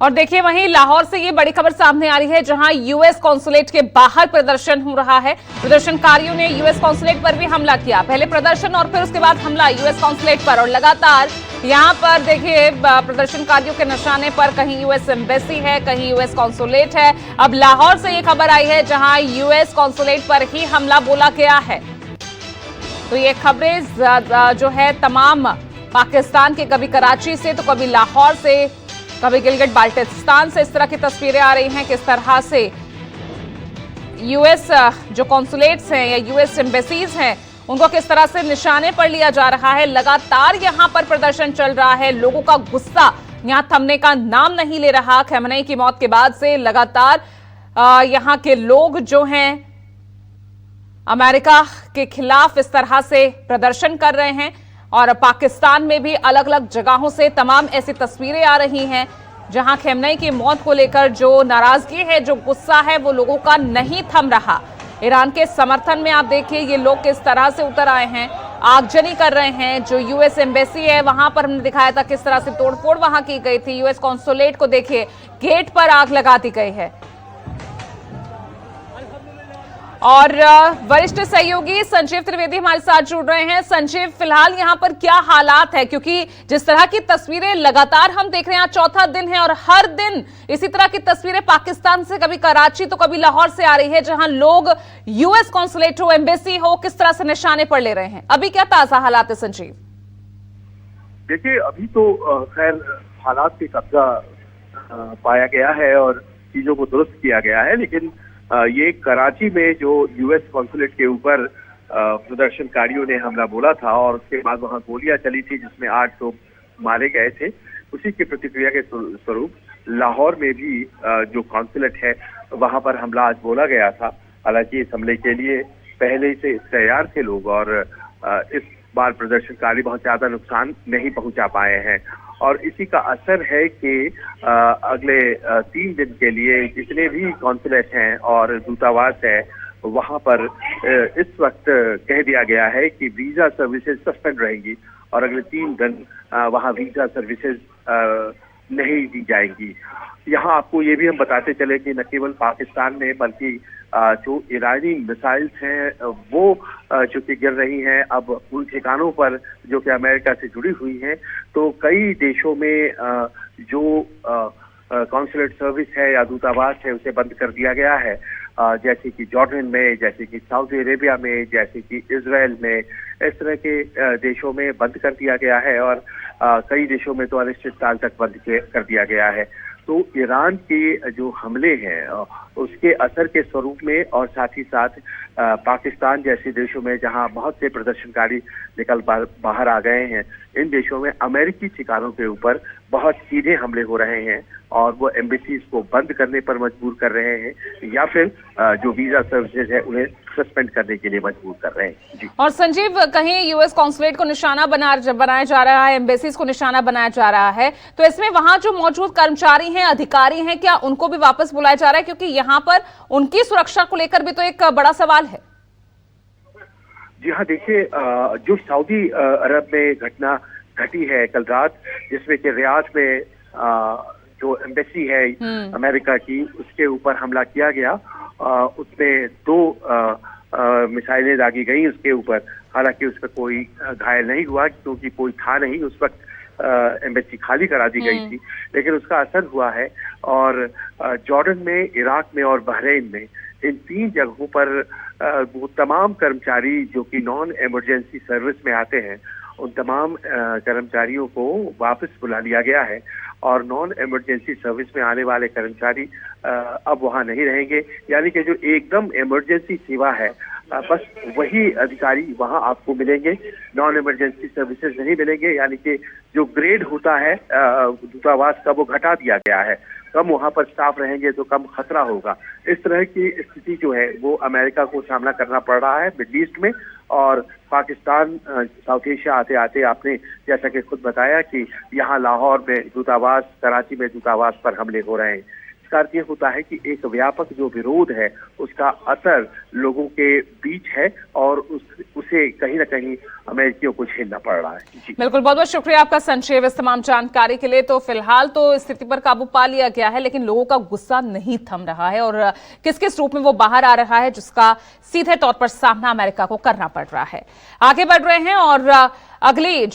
और देखिए वहीं लाहौर से ये बड़ी खबर सामने आ रही है, जहां यूएस कॉन्सुलेट के बाहर प्रदर्शन हो रहा है। प्रदर्शनकारियों ने यूएस कॉन्सुलेट पर भी हमला किया, पहले प्रदर्शन और फिर उसके बाद हमला यूएस कॉन्सुलेट पर। और लगातार यहां पर देखिए प्रदर्शनकारियों के निशाने पर कहीं यूएस एम्बेसी है, कहीं यूएस कॉन्सुलेट है। अब लाहौर से ये खबर आई है जहां यूएस कॉन्सुलेट पर ही हमला बोला गया है। तो ये खबरें जो है तमाम पाकिस्तान के, कभी कराची से तो कभी लाहौर से, कभी गिलगिट बाल्टिस्तान से इस तरह की तस्वीरें आ रही हैं। किस तरह से यूएस जो कॉन्सुलेट्स हैं या यूएस एम्बेसीज हैं उनको किस तरह से निशाने पर लिया जा रहा है। लगातार यहां पर प्रदर्शन चल रहा है, लोगों का गुस्सा यहां थमने का नाम नहीं ले रहा। खamenei की मौत के बाद से लगातार यहां के लोग जो हैं अमेरिका के खिलाफ इस तरह से प्रदर्शन कर रहे हैं। और पाकिस्तान में भी अलग अलग जगहों से तमाम ऐसी तस्वीरें आ रही हैं जहां खamenei की मौत को लेकर जो नाराजगी है, जो गुस्सा है, वो लोगों का नहीं थम रहा। ईरान के समर्थन में आप देखिए ये लोग किस तरह से उतर आए हैं, आगजनी कर रहे हैं। जो यूएस एम्बेसी है वहां पर हमने दिखाया था किस तरह से तोड़फोड़ वहां की गई थी। यूएस कॉन्सुलेट को देखिए, गेट पर आग लगा दी गई है। और वरिष्ठ सहयोगी संजीव त्रिवेदी हमारे साथ जुड़ रहे हैं। संजीव, फिलहाल यहां पर क्या हालात है, क्योंकि जिस तरह की तस्वीरें लगातार हम देख रहे हैं, चौथा दिन है और हर दिन इसी तरह की तस्वीरें पाकिस्तान से, कभी कराची तो कभी लाहौर से आ रही है, जहां लोग यूएस कॉन्सुलेट हो, एम्बेसी हो, किस तरह से निशाने पर ले रहे हैं। अभी क्या ताजा हालात है संजीव? देखिए, अभी तो खैर हालात पे कब्जा पाया गया है और चीजों को दुरुस्त किया गया है, लेकिन ये कराची में जो यूएस कॉन्सुलेट के ऊपर प्रदर्शनकारियों ने हमला बोला था और उसके बाद वहां गोलियां चली थी जिसमें 8 लोग मारे गए थे, उसी की प्रतिक्रिया के स्वरूप लाहौर में भी जो कॉन्सुलेट है वहां पर हमला आज बोला गया था। हालांकि इस हमले के लिए पहले से तैयार थे लोग और इस बार प्रदर्शनकारी बहुत ज्यादा नुकसान नहीं पहुंचा पाए हैं। और इसी का असर है कि अगले 3 दिन के लिए जितने भी कॉन्सुलेट हैं और दूतावास है वहां पर इस वक्त कह दिया गया है कि वीजा सर्विसेज सस्पेंड रहेंगी और अगले 3 दिन वहां वीजा सर्विसेज नहीं दी जाएंगी। यहाँ आपको ये भी हम बताते चले कि न केवल पाकिस्तान में बल्कि जो ईरानी मिसाइल्स हैं वो चूंकि गिर रही हैं अब उन ठिकानों पर जो कि अमेरिका से जुड़ी हुई हैं, तो कई देशों में जो कॉन्सुलेट सर्विस है या दूतावास है उसे बंद कर दिया गया है, जैसे कि जॉर्डन में, जैसे कि सऊदी अरेबिया में, जैसे कि इजराइल में, इस तरह के देशों में बंद कर दिया गया है और कई देशों में तो अनिश्चितकाल तक बंद कर दिया गया है। तो ईरान के जो हमले हैं उसके असर के स्वरूप में और साथ ही साथ पाकिस्तान जैसे देशों में जहां बहुत से प्रदर्शनकारी निकल बाहर आ गए हैं, इन देशों में अमेरिकी ठिकानों के ऊपर बहुत सीधे हमले हो रहे हैं और वो एम्बेसीज को बंद करने पर मजबूर कर रहे हैं या फिर जो वीजा सर्विसेज है उन्हें सस्पेंड करने के लिए मजबूर कर रहे हैं। जी। और संजीव, कहीं यूएस कॉन्सुलेट को निशाना बनाया जा रहा है, एम्बेसीज को निशाना बनाया जा रहा है, तो इसमें वहां जो मौजूद कर्मचारी हैं, अधिकारी हैं, क्या उनको भी वापस बुलाया जा रहा है? क्योंकि यहाँ पर उनकी सुरक्षा को लेकर भी तो एक बड़ा सवाल है। जी हाँ, देखिए, जो सऊदी अरब में घटना घटी है कल रात, जिसमें कि रियाद में जो एम्बेसी है अमेरिका की, उसके ऊपर हमला किया गया, उसमें 2 मिसाइलें दागी गई उसके ऊपर। हालांकि उस पर कोई घायल नहीं हुआ क्योंकि कोई था नहीं उस वक्त, एम्बेसी खाली करा दी गई थी, लेकिन उसका असर हुआ है। और जॉर्डन में, इराक में और बहरीन में, इन 3 जगहों पर वो तमाम कर्मचारी जो कि नॉन इमरजेंसी सर्विस में आते हैं उन तमाम कर्मचारियों को वापस बुला लिया गया है और नॉन इमरजेंसी सर्विस में आने वाले कर्मचारी अब वहां नहीं रहेंगे। यानी कि जो एकदम इमरजेंसी सेवा है बस वही अधिकारी वहां आपको मिलेंगे, नॉन इमरजेंसी सर्विसेज नहीं मिलेंगे। यानी कि जो ग्रेड होता है दूतावास का वो घटा दिया गया है, कम वहां पर स्टाफ रहेंगे तो कम खतरा होगा। इस तरह की स्थिति जो है वो अमेरिका को सामना करना पड़ रहा है मिडल ईस्ट में। और पाकिस्तान साउथ एशिया आते आते आपने जैसा कि खुद बताया कि यहाँ लाहौर में दूतावास, कराची में दूतावास पर हमले हो रहे हैं। तात्पर्य होता है कि एक व्यापक जो विरोध है उसका असर लोगों के बीच है और उसे कहीं ना कहीं अमेरिकियों को झेलना पड़ रहा है। जी बिल्कुल, बहुत बहुत शुक्रिया आपका संक्षेप इस तमाम जानकारी के लिए। तो फिलहाल तो स्थिति पर काबू पा लिया गया है, लेकिन लोगों का गुस्सा नहीं थम रहा है और किस किस रूप में वो बाहर आ रहा है जिसका सीधे तौर पर सामना अमेरिका को करना पड़ रहा है। आगे बढ़ रहे हैं और अगली जो